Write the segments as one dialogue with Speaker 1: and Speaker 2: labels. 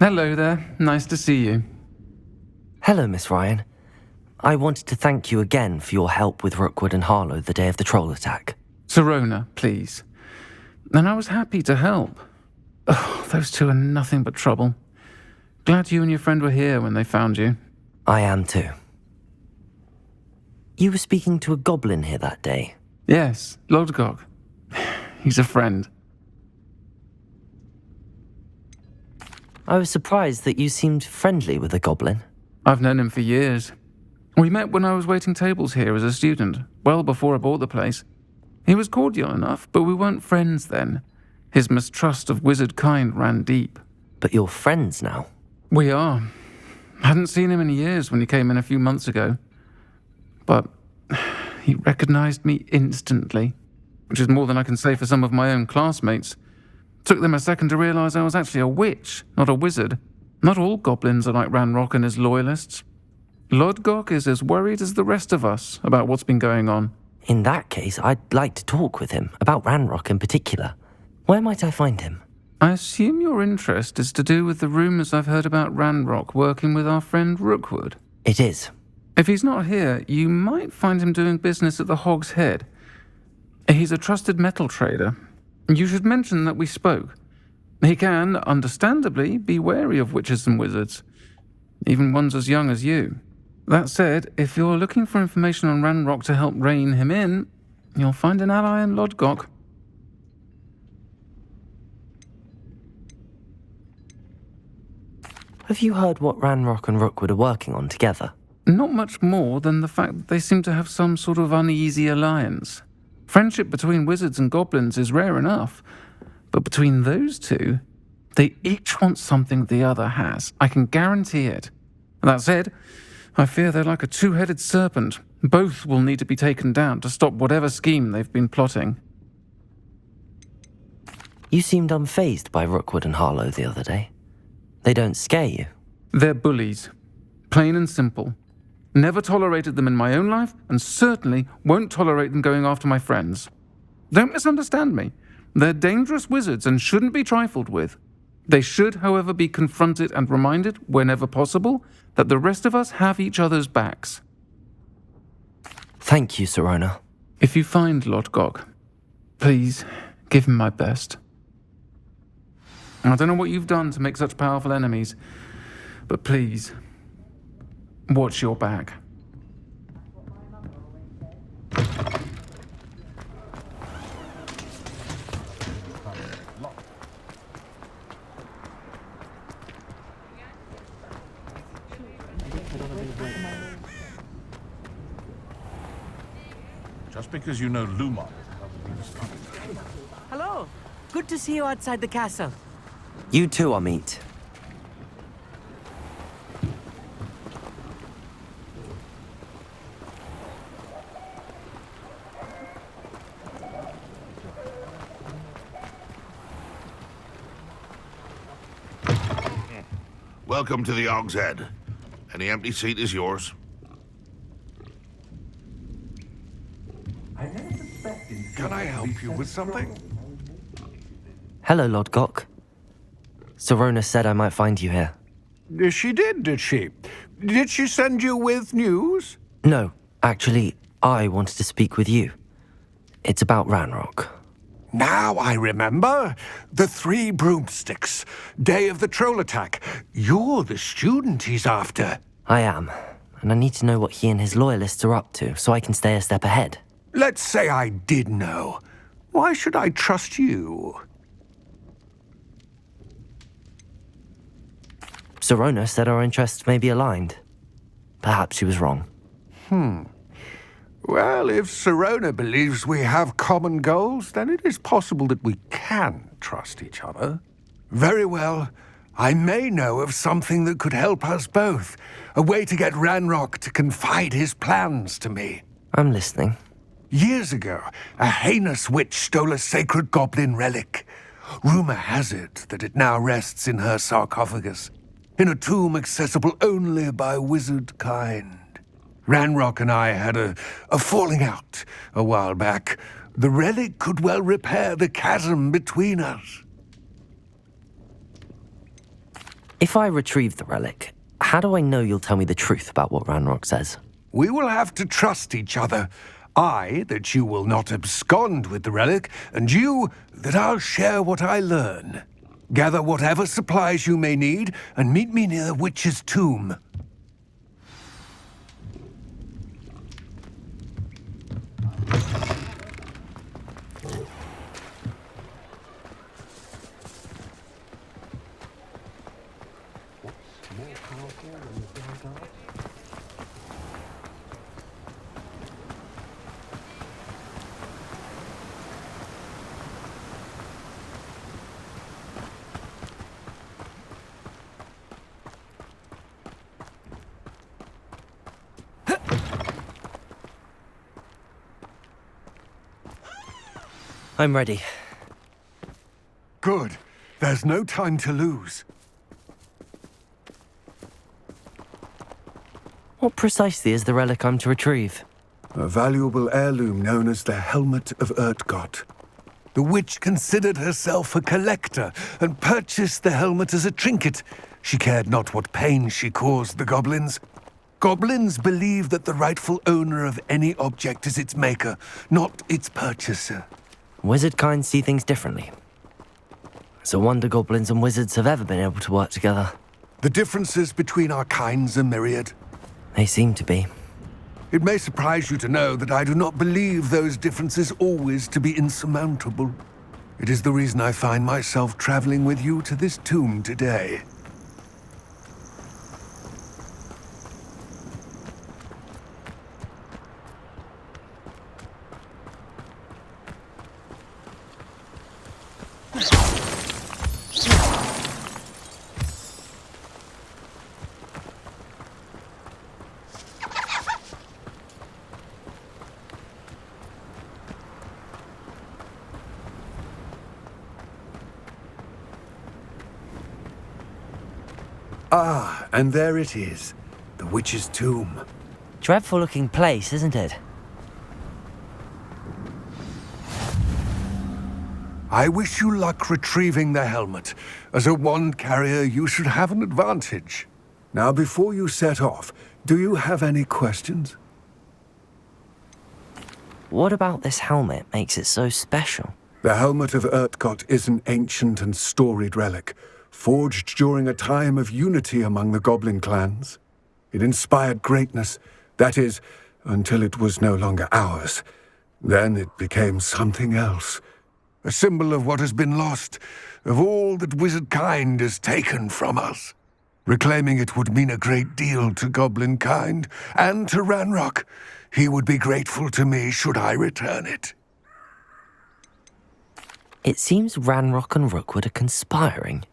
Speaker 1: Hello there. Nice to see you.
Speaker 2: Hello, Miss Ryan. I wanted to thank you again for your help with Rookwood and Harlow the day of the troll attack.
Speaker 1: Sirona, please. And I was happy to help. Oh, those two are nothing but trouble. Glad you and your friend were here when they found you.
Speaker 2: I am too. You were speaking to a goblin here that day?
Speaker 1: Yes, Lodgok. He's a friend.
Speaker 2: I was surprised that you seemed friendly with the goblin.
Speaker 1: I've known him for years. We met when I was waiting tables here as a student, well before I bought the place. He was cordial enough, but we weren't friends then. His mistrust of wizard kind ran deep.
Speaker 2: But you're friends now?
Speaker 1: We are. Hadn't seen him in years when he came in a few months ago. But he recognized me instantly, which is more than I can say for some of my own classmates. Took them a second to realize I was actually a witch, not a wizard. Not all goblins are like Ranrock and his loyalists. Lodgok is as worried as the rest of us about what's been going on.
Speaker 2: In that case, I'd like to talk with him, about Ranrock in particular. Where might I find him?
Speaker 1: I assume your interest is to do with the rumors I've heard about Ranrock working with our friend Rookwood.
Speaker 2: It is.
Speaker 1: If he's not here, you might find him doing business at the Hog's Head. He's a trusted metal trader. You should mention that we spoke. He can, understandably, be wary of witches and wizards, even ones as young as you. That said, if you're looking for information on Ranrock to help rein him in, you'll find an ally in Lodgok.
Speaker 2: Have you heard what Ranrock and Rookwood are working on together?
Speaker 1: Not much more than the fact that they seem to have some sort of uneasy alliance. Friendship between wizards and goblins is rare enough, but between those two, they each want something the other has. I can guarantee it. That said, I fear they're like a two-headed serpent. Both will need to be taken down to stop whatever scheme they've been plotting.
Speaker 2: You seemed unfazed by Rookwood and Harlow the other day. They don't scare you.
Speaker 1: They're bullies. Plain and simple. Never tolerated them in my own life, and certainly won't tolerate them going after my friends. Don't misunderstand me. They're dangerous wizards and shouldn't be trifled with. They should, however, be confronted and reminded, whenever possible, that the rest of us have each other's backs.
Speaker 2: Thank you, Sirona.
Speaker 1: If you find Lodgok, please give him my best. I don't know what you've done to make such powerful enemies, but please, watch your back.
Speaker 3: Just because you know Lumon.
Speaker 4: Hello. Good to see you outside the castle.
Speaker 2: You too, Amit.
Speaker 5: Welcome to the Hog's Head. Any empty seat is yours.
Speaker 3: Can I help you with something?
Speaker 2: Hello, Lodgok. Sirona said I might find you here.
Speaker 3: She did she? Did she send you with news?
Speaker 2: No, actually, I wanted to speak with you. It's about Ranrock.
Speaker 3: Now I remember. The 3 broomsticks. Day of the troll attack. You're the student he's after.
Speaker 2: I am, and I need to know what he and his loyalists are up to so I can stay a step ahead.
Speaker 3: Let's say I did know. Why should I trust you?
Speaker 2: Sirona said our interests may be aligned. Perhaps she was wrong.
Speaker 3: Well, if Sirona believes we have common goals, then it is possible that we can trust each other. Very well. I may know of something that could help us both. A way to get Ranrock to confide his plans to me.
Speaker 2: I'm listening.
Speaker 3: Years ago, a heinous witch stole a sacred goblin relic. Rumor has it that it now rests in her sarcophagus, in a tomb accessible only by wizard kind. Ranrock and I had a falling out a while back. The relic could well repair the chasm between us.
Speaker 2: If I retrieve the relic, how do I know you'll tell me the truth about what Ranrock says?
Speaker 3: We will have to trust each other. I, that you will not abscond with the relic, and you, that I'll share what I learn. Gather whatever supplies you may need, and meet me near the witch's tomb.
Speaker 2: I'm ready.
Speaker 3: Good. There's no time to lose.
Speaker 2: What precisely is the relic I'm to retrieve?
Speaker 3: A valuable heirloom known as the Helmet of Urtkot. The witch considered herself a collector and purchased the helmet as a trinket. She cared not what pain she caused the goblins. Goblins believe that the rightful owner of any object is its maker, not its purchaser.
Speaker 2: Wizard kind see things differently. It's a wonder goblins and wizards have ever been able to work together.
Speaker 3: The differences between our kinds are myriad.
Speaker 2: They seem to be.
Speaker 3: It may surprise you to know that I do not believe those differences always to be insurmountable. It is the reason I find myself traveling with you to this tomb today. Ah, and there it is, the witch's tomb.
Speaker 2: Dreadful looking place, isn't it?
Speaker 3: I wish you luck retrieving the helmet. As a wand carrier, you should have an advantage. Now, before you set off, do you have any questions?
Speaker 2: What about this helmet makes it so special?
Speaker 3: The Helmet of Urtkot is an ancient and storied relic, forged during a time of unity among the goblin clans. It inspired greatness, that is, until it was no longer ours. Then it became something else. A symbol of what has been lost, of all that wizard kind has taken from us. Reclaiming it would mean a great deal to goblin kind, and to Ranrock. He would be grateful to me should I return it.
Speaker 2: It seems Ranrock and Rookwood are conspiring.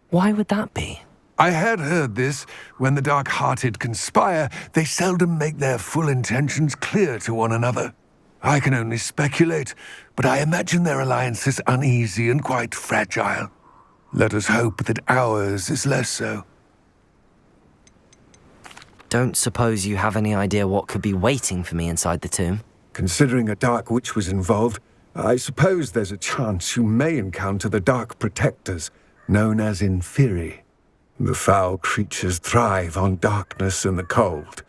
Speaker 2: Why would that be?
Speaker 3: I had heard this. When the dark-hearted conspire, they seldom make their full intentions clear to one another. I can only speculate, but I imagine their alliance is uneasy and quite fragile. Let us hope that ours is less so.
Speaker 2: Don't suppose you have any idea what could be waiting for me inside the tomb?
Speaker 3: Considering a dark witch was involved, I suppose there's a chance you may encounter the Dark Protectors, known as Inferi. The foul creatures thrive on darkness and the cold.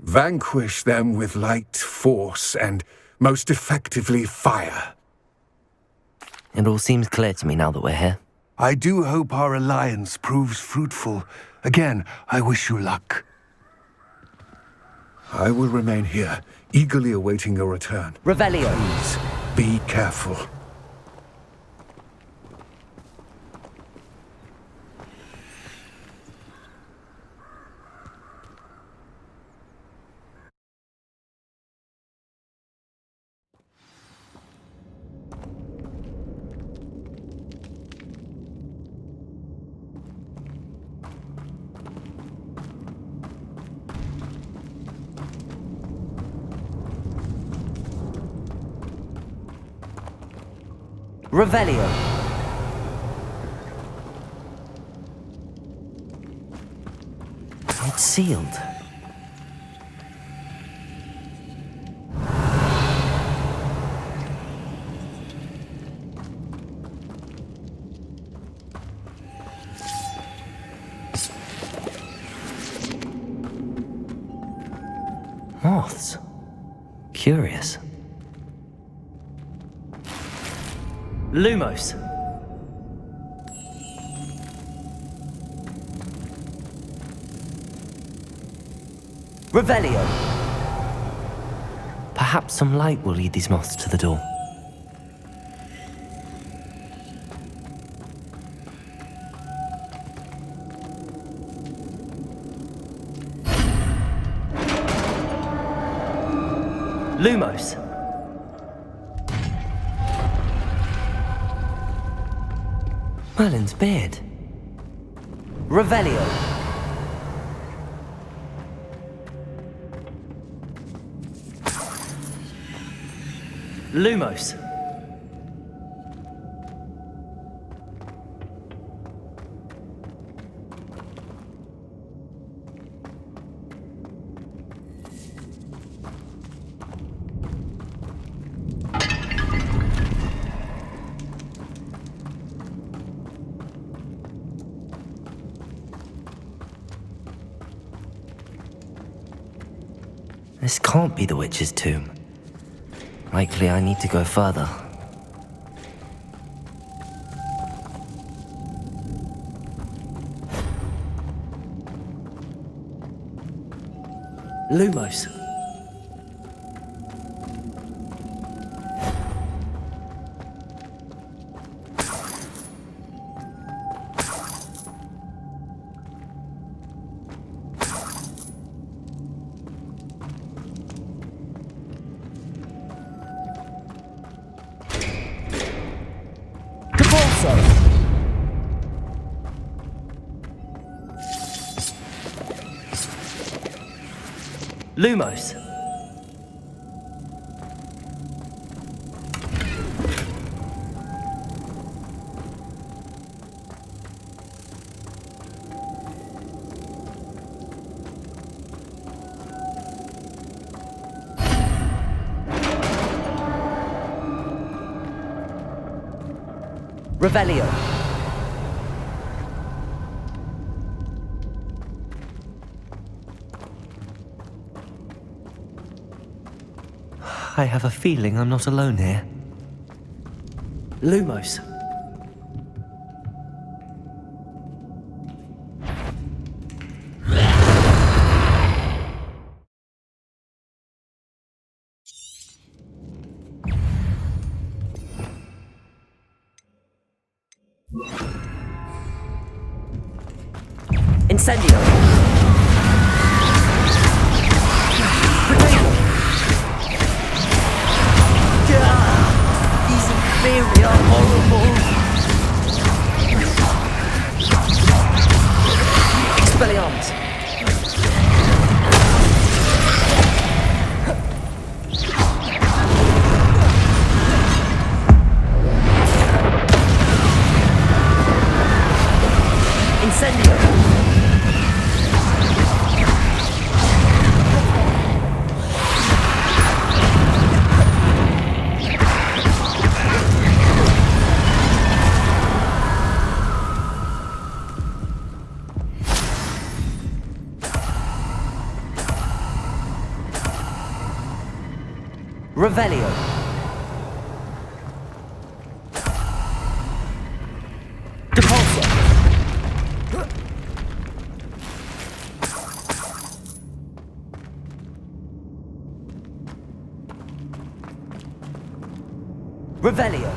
Speaker 3: Vanquish them with light, force, and, most effectively, fire.
Speaker 2: It all seems clear to me now that we're here.
Speaker 3: I do hope our alliance proves fruitful. Again, I wish you luck. I will remain here, eagerly awaiting your return.
Speaker 2: Revelio!
Speaker 3: Please, be careful.
Speaker 2: Revelio! It's sealed. moths. Curious. Lumos. Revelio. Perhaps some light will lead these moths to the door. Lumos. Merlin's beard. Revelio. Lumos. This can't be the witch's tomb. Likely I need to go further. Lumos. Lumos. Revelio. I have a feeling I'm not alone here. Lumos. Incendio. These inferior horrible. Expelliarmus. Incendio. Revelio. Depulso. Revelio.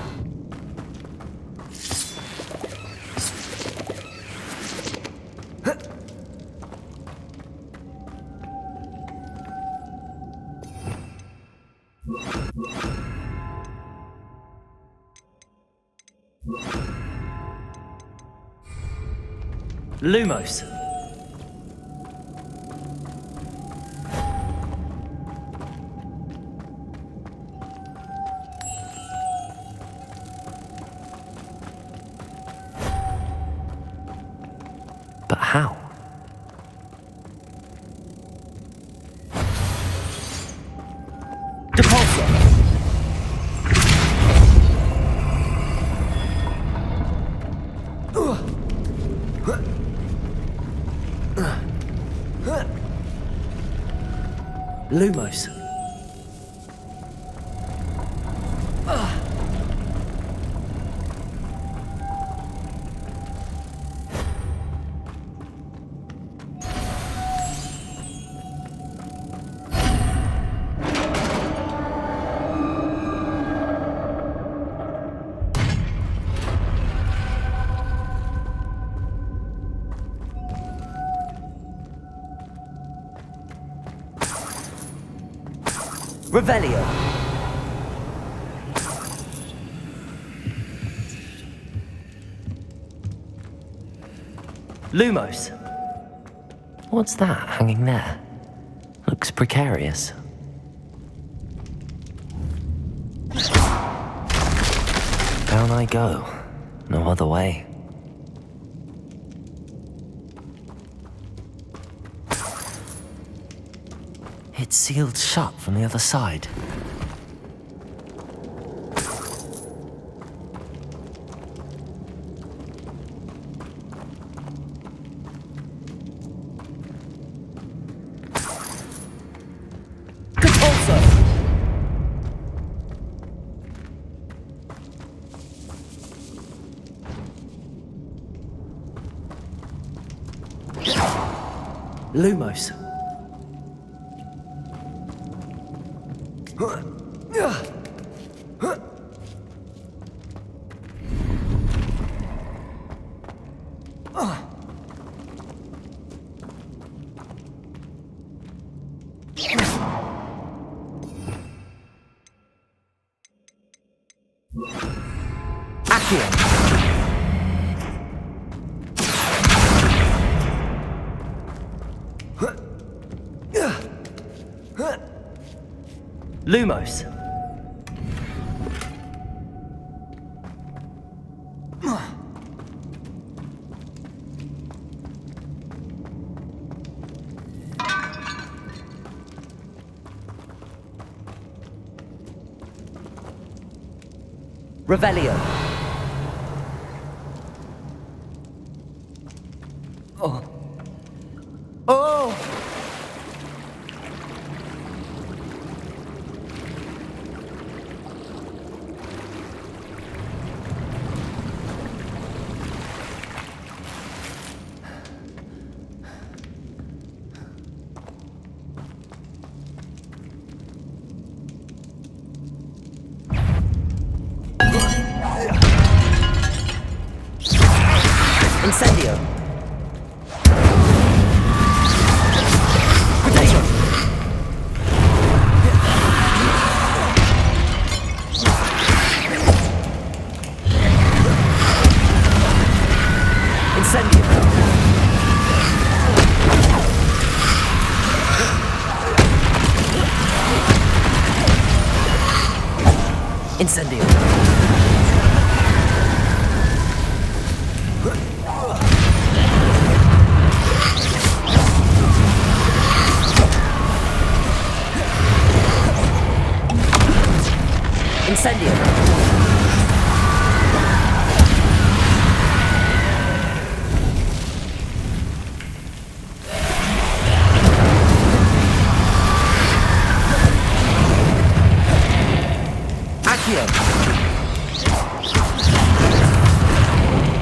Speaker 2: Lumos. But how? Depulso. Lumos. Revelio. Lumos. What's that hanging there? Looks precarious. Down I go. No other way. It's sealed shut from the other side. Lumos. Lumos. Revelio. Oh. Oh! Incendio. Potato. Incendio. Incendio. Incendio. Accio.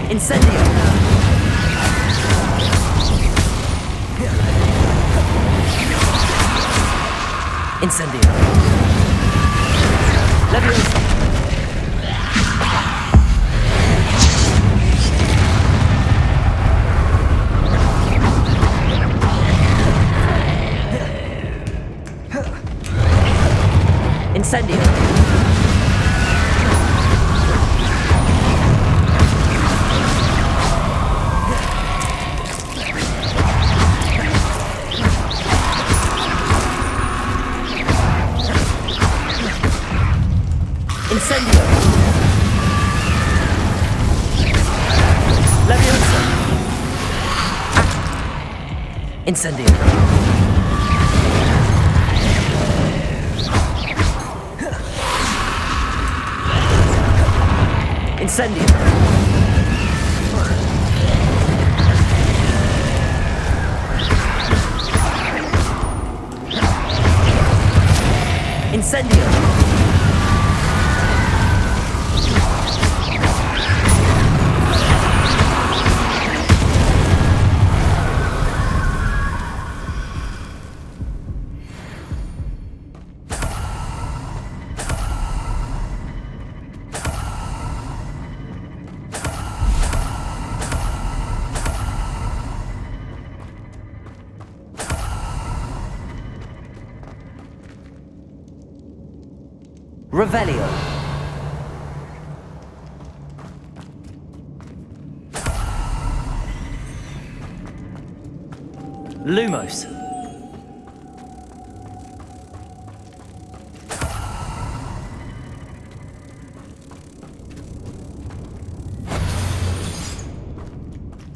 Speaker 2: Incendio. Incendio. Leviosa. Incendio. Incendio. Leviosa. Incendio. Incendio. Revelio! Revelio. Lumos.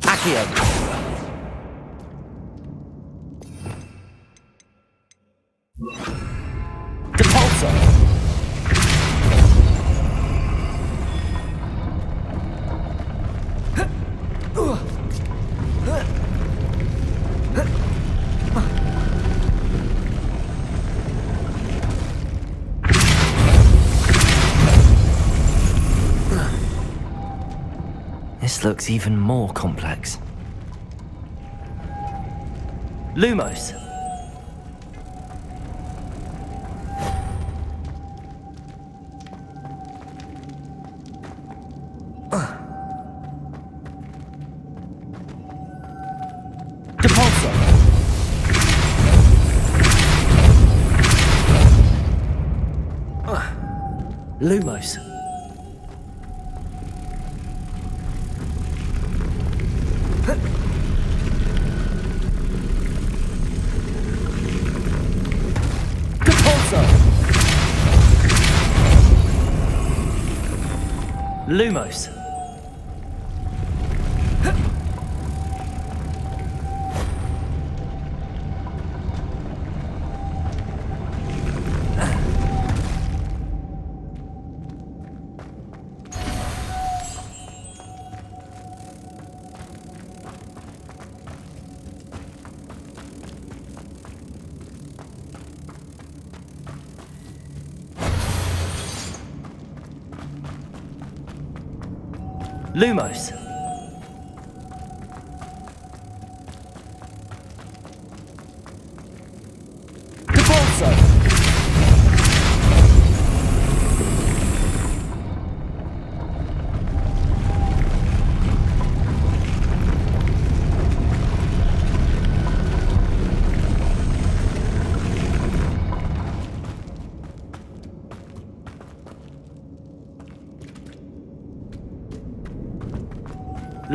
Speaker 2: Accio. Depulso. This looks even more complex. Lumos. Depulso. Lumos. Lumos. Lumos. Depulso.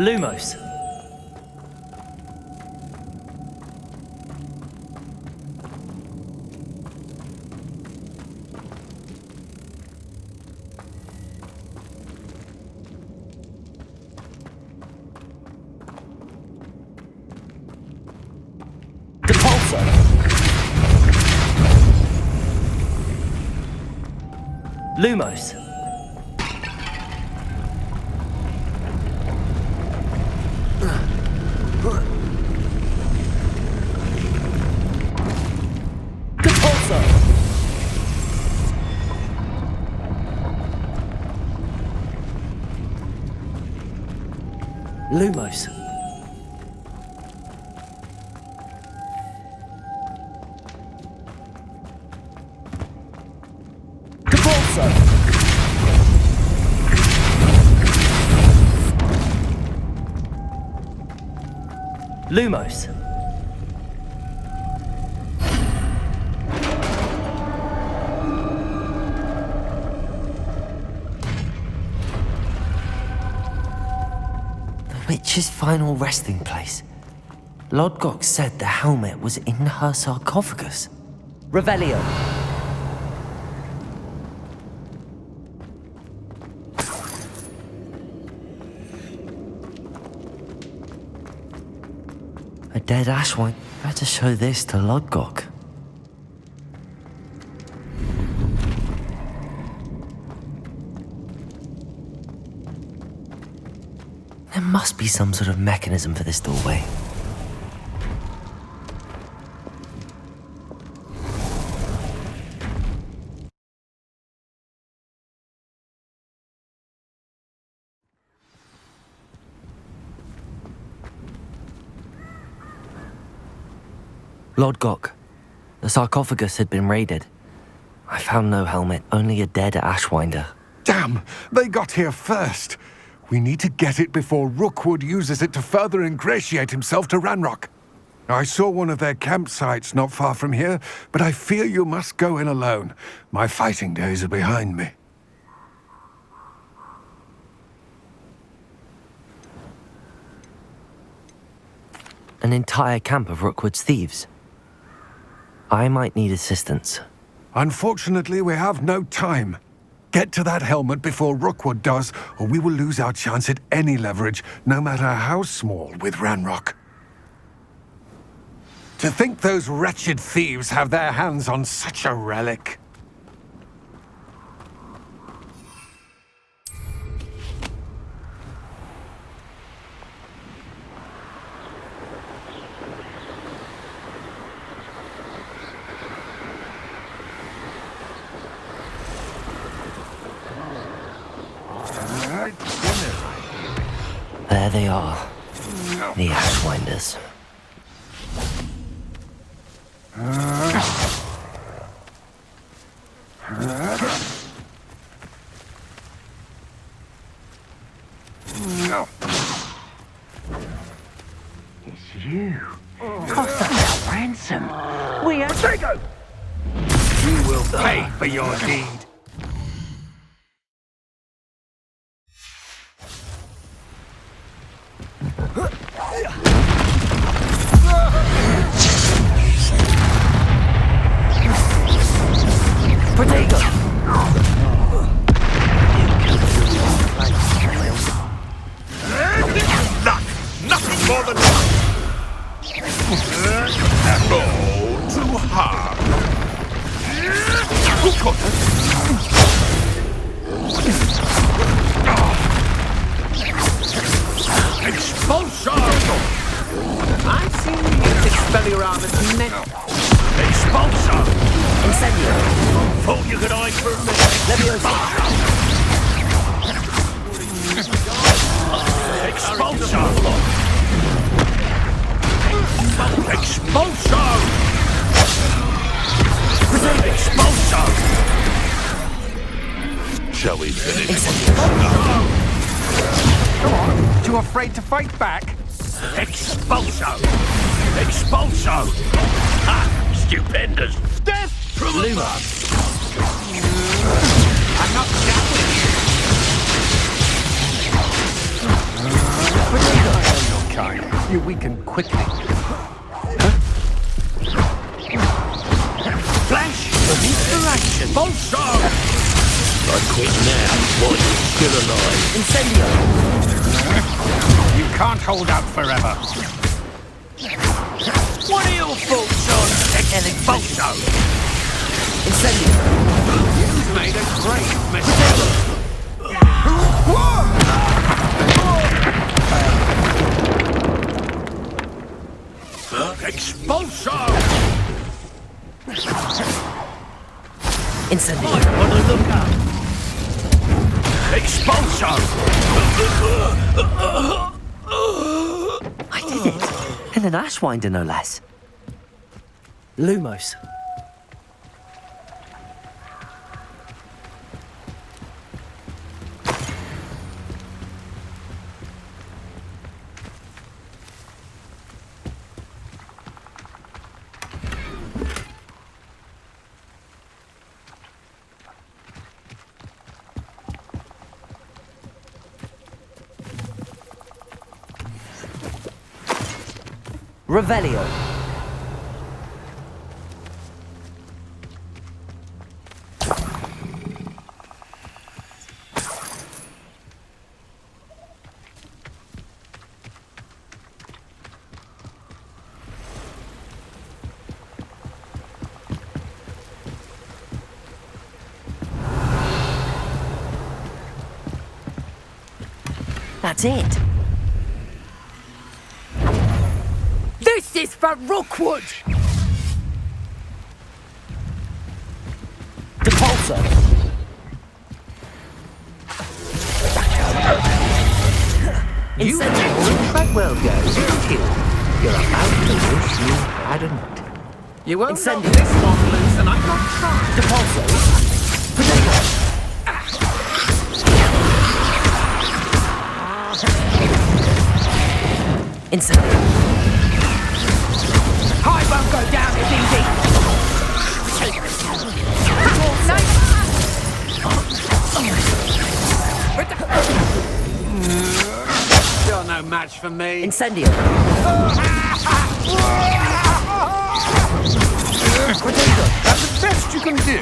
Speaker 2: Lumos. Depulso. Lumos. Lumos. Depulso. Lumos. Witch's final resting place. Lodgok said the helmet was in her sarcophagus. Revelio. A dead ashwight. Better show this to Lodgok. There must be some sort of mechanism for this doorway. Lord Gok, the sarcophagus had been raided. I found no helmet, only a dead Ashwinder.
Speaker 3: Damn! They got here first. We need to get it before Rookwood uses it to further ingratiate himself to Ranrock. I saw one of their campsites not far from here, but I fear you must go in alone. My fighting days are behind me.
Speaker 2: An entire camp of Rookwood's thieves. I might need assistance.
Speaker 3: Unfortunately, we have no time. Get to that helmet before Rookwood does, or we will lose our chance at any leverage, no matter how small, with Ranrock. To think those wretched thieves have their hands on such a relic.
Speaker 2: There they are, the Ashwinders.
Speaker 4: It's you. Cost us a ransom. We are...
Speaker 3: Drago! You will pay for your deed.
Speaker 2: Protego!
Speaker 5: Luck! Nothing more than luck! Oh, too hard! Expulsion!
Speaker 4: I've seen you use Expelliarmus many...
Speaker 5: Expulsion!
Speaker 2: Incendio!
Speaker 5: Thought you could hide for a minute. Expulsion! Expulsion! Expulsion! Shall we finish?
Speaker 3: Come on, too afraid to fight back?
Speaker 5: Expulsion! Expulsion! Ha! Stupendous! Death from above!
Speaker 3: I'm not doubting you. Your kind. You weaken quickly.
Speaker 5: Flash of inspiration! Expulsion! I quit now while you're still alive.
Speaker 2: Incendio!
Speaker 3: You can't hold out forever.
Speaker 5: What are your thoughts on Expulsion?
Speaker 2: Incendio!
Speaker 3: You've made a grave mistake.
Speaker 5: Expulsion!
Speaker 2: Incendio!
Speaker 5: On the lookout! Expulsion!
Speaker 2: I did it! And an Ashwinder, no less. Lumos. Revelio. That's it.
Speaker 4: This is for Rookwood!
Speaker 2: Depulso.
Speaker 4: You
Speaker 2: Incendio.
Speaker 4: quite well go, didn't you? You're about to wish you hadn't.
Speaker 1: You won't knock
Speaker 2: Incendio.
Speaker 1: this one loose, and I'm not trying.
Speaker 2: Depulso. Protego. Incendio.
Speaker 4: I won't go down as easy.
Speaker 5: You're no match for me.
Speaker 2: Incendio.
Speaker 3: That's the best you can do.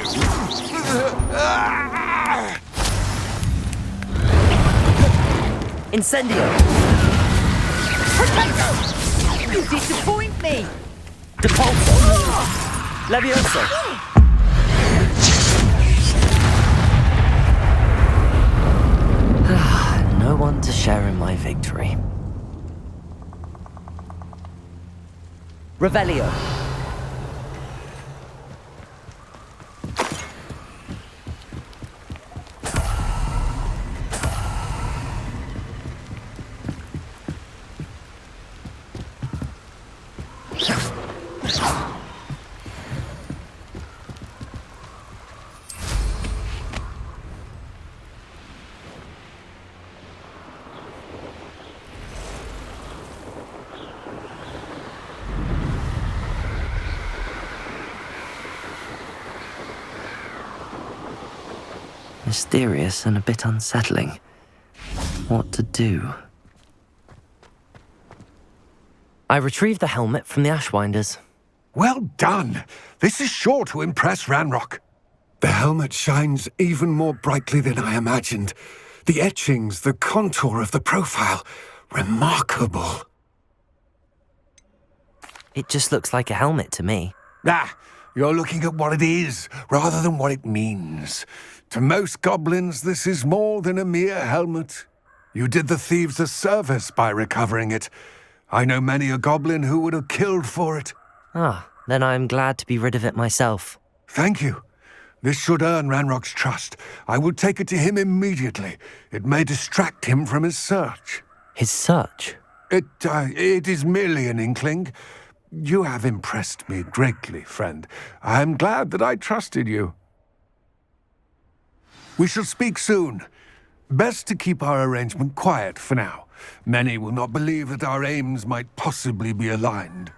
Speaker 2: Incendio.
Speaker 4: You disappoint me.
Speaker 2: Depulso. Levioso. No one to share in my victory. Revelio. Mysterious and a bit unsettling. What to do? I retrieved the helmet from the Ashwinders.
Speaker 3: Well done. This is sure to impress Ranrock. The helmet shines even more brightly than I imagined. The etchings, the contour of the profile. Remarkable.
Speaker 2: It just looks like a helmet to me.
Speaker 3: Ah, you're looking at what it is, rather than what it means. To most goblins, this is more than a mere helmet. You did the thieves a service by recovering it. I know many a goblin who would have killed for it.
Speaker 2: Ah, then I am glad to be rid of it myself.
Speaker 3: Thank you. This should earn Ranrock's trust. I will take it to him immediately. It may distract him from his search.
Speaker 2: His search?
Speaker 3: It is merely an inkling. You have impressed me greatly, friend. I am glad that I trusted you. We shall speak soon. Best to keep our arrangement quiet for now. Many will not believe that our aims might possibly be aligned.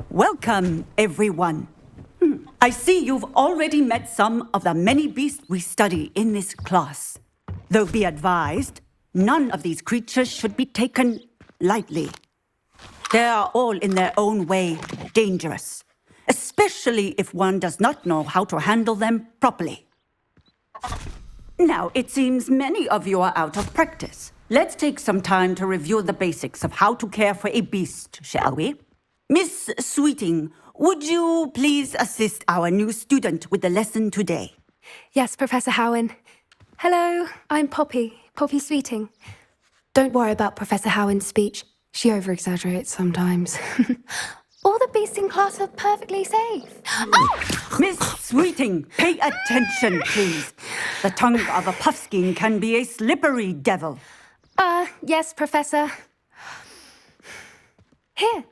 Speaker 6: Welcome, everyone. I see you've already met some of the many beasts we study in this class. Though be advised, none of these creatures should be taken lightly. They are all in their own way dangerous, especially if one does not know how to handle them properly. Now, it seems many of you are out of practice. Let's take some time to review the basics of how to care for a beast, shall we? Miss Sweeting, would you please assist our new student with the lesson today?
Speaker 7: Yes, Professor Howen. Hello, I'm Poppy Sweeting. Don't worry about Professor Howen's speech. She over-exaggerates sometimes. All the beasts in class are perfectly safe. Oh!
Speaker 6: Miss Sweeting, pay attention, please. The tongue of a puffskein can be a slippery devil.
Speaker 7: Yes, Professor. Here,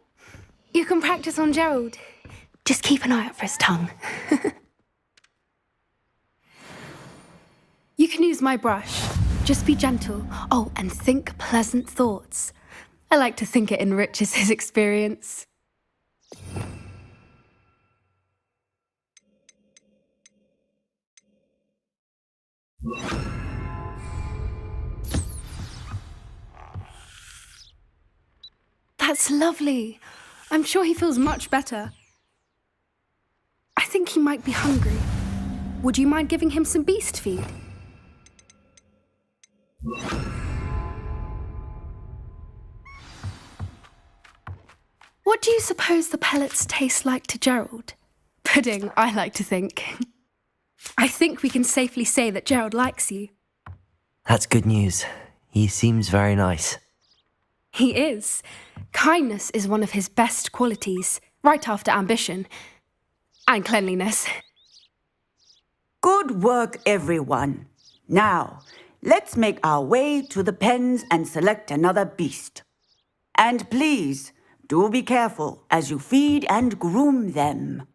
Speaker 7: you can practice on Gerald. Just keep an eye out for his tongue. You can use my brush. Just be gentle. Oh, and think pleasant thoughts. I like to think it enriches his experience. That's lovely. I'm sure he feels much better. I think he might be hungry. Would you mind giving him some beast feed? What do you suppose the pellets taste like to Gerald? Pudding, I like to think. I think we can safely say that Gerald likes you.
Speaker 2: That's good news. He seems very nice.
Speaker 7: He is. Kindness is one of his best qualities, right after ambition. And cleanliness.
Speaker 6: Good work, everyone. Now, let's make our way to the pens and select another beast. And please, do be careful as you feed and groom them.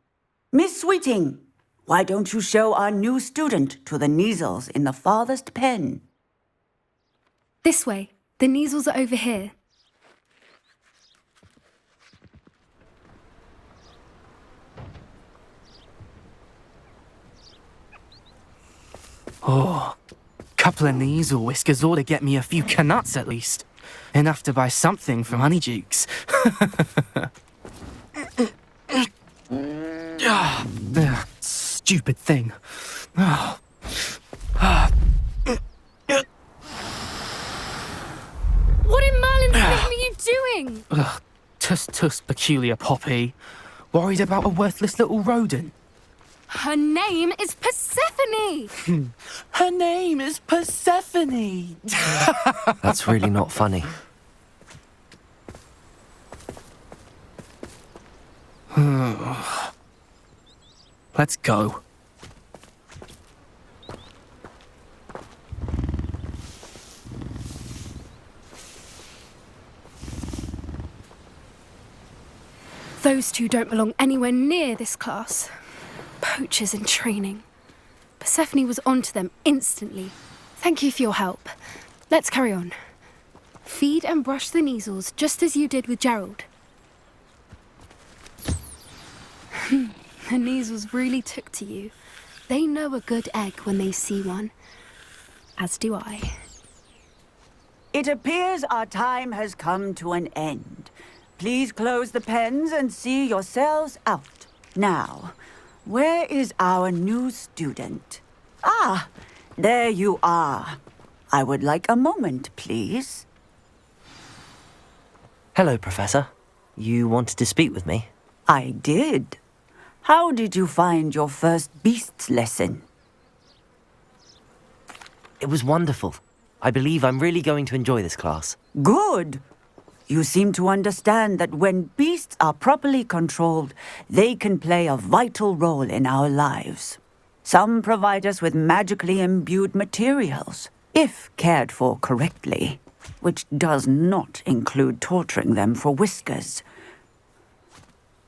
Speaker 6: Miss Sweeting, why don't you show our new student to the Neasels in the farthest pen?
Speaker 7: This way. The Neasels are over here.
Speaker 8: Oh, couple of Neasel whiskers ought to get me a few canuts at least. Enough to buy something from Honeydukes. Stupid thing.
Speaker 7: What in Merlin's name are you doing?
Speaker 8: Tuss, peculiar Poppy. Worried about a worthless little rodent.
Speaker 7: Her name is Persephone!
Speaker 8: Her name is Persephone!
Speaker 2: That's really not funny.
Speaker 8: Let's go.
Speaker 7: Those two don't belong anywhere near this class. Poachers in training. Persephone was onto them instantly. Thank you for your help. Let's carry on. Feed and brush the Neasels just as you did with Gerald. The Neasels really took to you. They know a good egg when they see one. As do I.
Speaker 6: It appears our time has come to an end. Please close the pens and see yourselves out. Now, where is our new student? Ah, there you are. I would like a moment, please.
Speaker 2: Hello, Professor. You wanted to speak with me?
Speaker 6: I did. How did you find your first beasts lesson?
Speaker 2: It was wonderful. I believe I'm really going to enjoy this class.
Speaker 6: Good. You seem to understand that when beasts are properly controlled, they can play a vital role in our lives. Some provide us with magically imbued materials, if cared for correctly, which does not include torturing them for whiskers.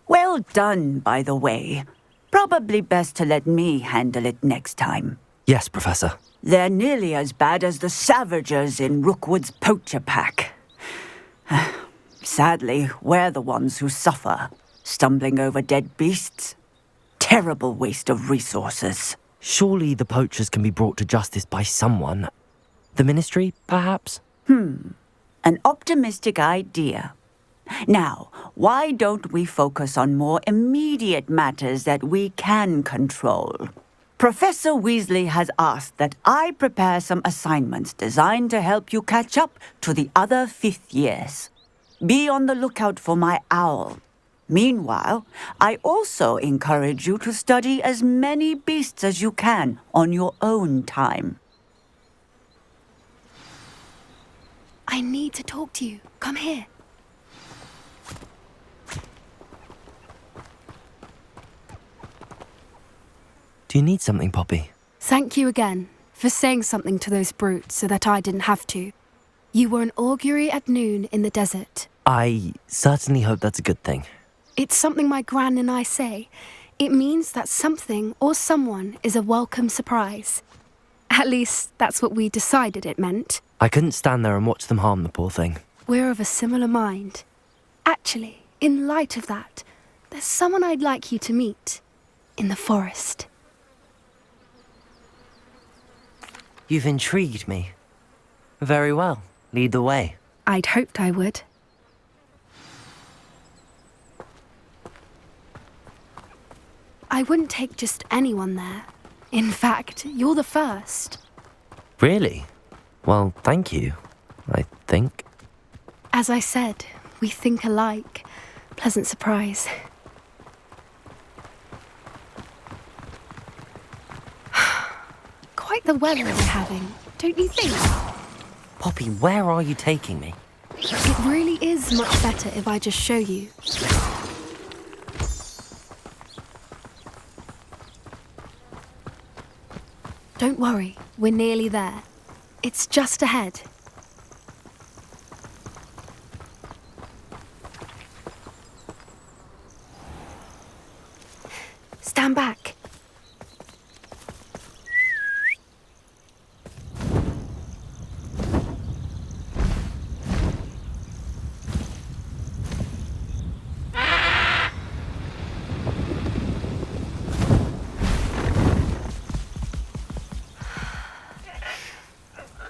Speaker 6: Well done, by the way. Probably best to let me handle it next time.
Speaker 2: Yes, Professor.
Speaker 6: They're nearly as bad as the Savagers in Rookwood's poacher pack. Sadly, we're the ones who suffer, stumbling over dead beasts. terrible waste of resources.
Speaker 2: Surely the poachers can be brought to justice by someone. The Ministry, perhaps?
Speaker 6: An optimistic idea. Now, why don't we focus on more immediate matters that we can control? Professor Weasley has asked that I prepare some assignments designed to help you catch up to the other fifth years. Be on the lookout for my owl. Meanwhile, I also encourage you to study as many beasts as you can on your own time.
Speaker 7: I need to talk to you. Come here.
Speaker 2: Do you need something, Poppy?
Speaker 7: Thank you again for saying something to those brutes so that I didn't have to. You were an augury at noon in the desert.
Speaker 2: I certainly hope that's a good thing.
Speaker 7: It's something my gran and I say. It means that something or someone is a welcome surprise. At least, that's what we decided it meant.
Speaker 2: I couldn't stand there and watch them harm the poor thing.
Speaker 7: We're of a similar mind. Actually, in light of that, there's someone I'd like you to meet. In the forest.
Speaker 2: You've intrigued me. Very well. Lead the way.
Speaker 7: I'd hoped I would. I wouldn't take just anyone there. In fact, you're the first.
Speaker 2: Really? Well, thank you, I think.
Speaker 7: As I said, we think alike. Pleasant surprise. Quite the weather we're having, don't you think?
Speaker 2: Poppy, where are you taking me?
Speaker 7: It really is much better if I just show you. Don't worry, we're nearly there. It's just ahead. Stand back.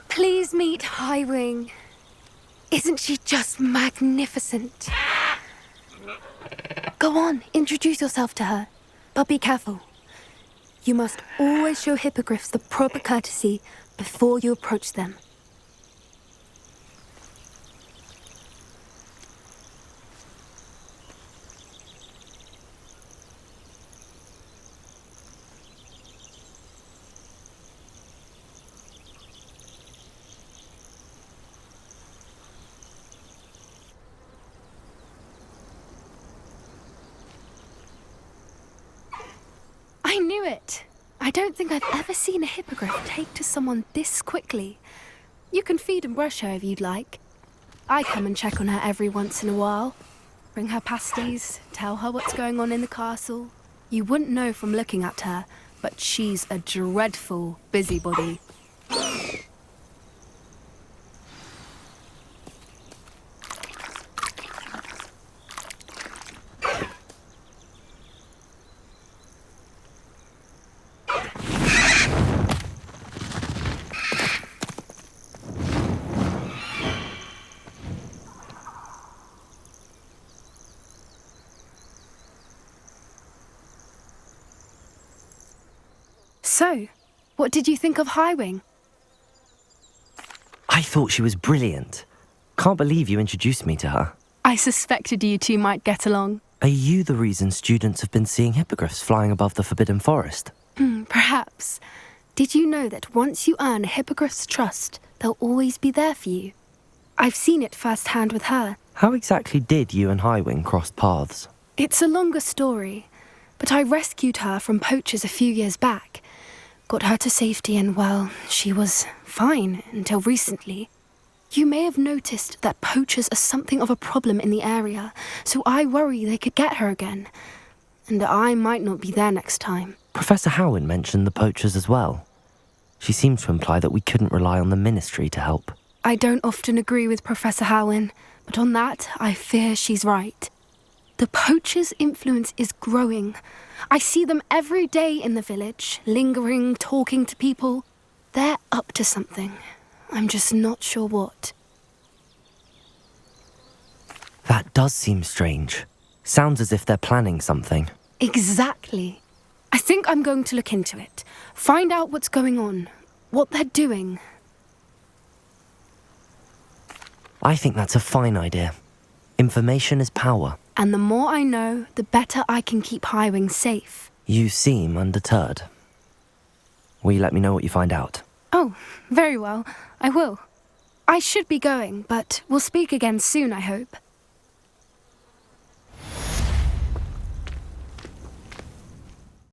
Speaker 7: Please meet Highwing. Isn't she just magnificent? Go on, introduce yourself to her. But be careful. You must always show hippogriffs the proper courtesy before you approach them. I knew it! I don't think I've ever seen a hippogriff take to someone this quickly. You can feed and brush her if you'd like. I come and check on her every once in a while. Bring her pasties, tell her what's going on in the castle. You wouldn't know from looking at her, but she's a dreadful busybody. So, what did you think of Highwing?
Speaker 2: I thought she was brilliant. Can't believe you introduced me to her.
Speaker 7: I suspected you two might get along.
Speaker 2: Are you the reason students have been seeing hippogriffs flying above the Forbidden Forest?
Speaker 7: Perhaps. Did you know that once you earn a hippogriff's trust, they'll always be there for you? I've seen it firsthand with her.
Speaker 2: How exactly did you and Highwing cross paths?
Speaker 7: It's a longer story, but I rescued her from poachers a few years back. Got her to safety and, well, she was fine until recently. You may have noticed that poachers are something of a problem in the area, so I worry they could get her again. And I might not be there next time.
Speaker 2: Professor Howin mentioned the poachers as well. She seemed to imply that we couldn't rely on the Ministry to help.
Speaker 7: I don't often agree with Professor Howin, but on that, I fear she's right. The poachers' influence is growing. I see them every day in the village, lingering, talking to people. They're up to something. I'm just not sure what.
Speaker 2: That does seem strange. Sounds as if they're planning something.
Speaker 7: Exactly. I think I'm going to look into it. Find out what's going on, what they're doing.
Speaker 2: I think that's a fine idea. Information is power.
Speaker 7: And the more I know, the better I can keep Highwing safe.
Speaker 2: You seem undeterred. Will you let me know what you find out?
Speaker 7: Oh, very well. I will. I should be going, but we'll speak again soon, I hope.